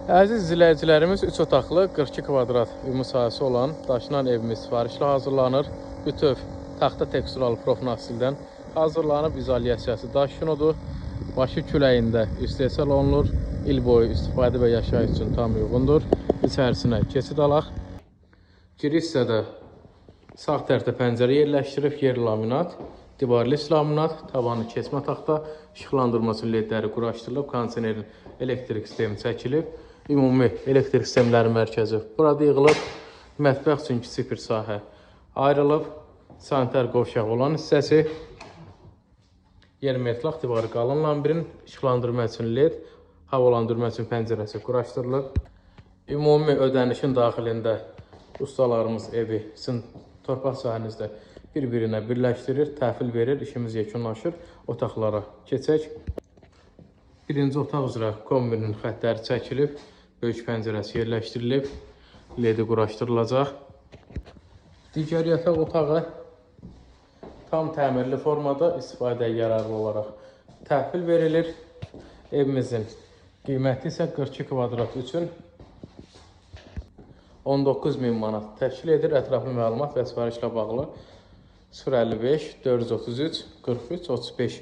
Əziz izləyicilərimiz, 3 otaqlı 42 kvadrat ümumi sahəsi olan daşınan evimiz sifarişlə hazırlanır. Bütöv taxta teksturalı profildən hazırlanıb, izolyasiyası daş şunudur. Başı küləyində istehsal olunur. İl boyu istifadə və yaşayış üçün tam uyğundur. İçərisinə keçid alaq. Giriş hissədə sağ tərəfdə pəncərə yerləşdirib, yer laminat, divarlı laminat, tavanı kesmə taxta, işıqlandırması ledləri quraşdırılıb, kondisionerin elektrik sistemi çəkilib. Ümumi elektrik sistemləri mərkəzi burada yığılıb. Mətbəx üçün kiçik bir sahə ayrılıb. Sanitar qovşaq olan hissəsi. Yer metlaq divarı qalın lambirin, işıqlandırma üçün led, havalandırma üçün pəncərəsi quraşdırılıb. Ümumi ödənişin daxilində ustalarımız evi sizin torpaq sahənizdə bir-birinə birləşdirir, təhvil verir, işimiz yekunlaşır. Otaqlara keçək. Birinci otaq üzrə kombinin xəttləri çəkilib, böyük pəncərəsi yerləşdirilib, ledi quraşdırılacaq. Digər yataq otağı tam təmirli formada istifadəyə yararlı olaraq təhvil verilir. Evimizin qiyməti isə 42 kvadrat üçün 19.000 manat təşkil edir. Ətraflı məlumat və sifarişlə bağlı 055 433 43 35.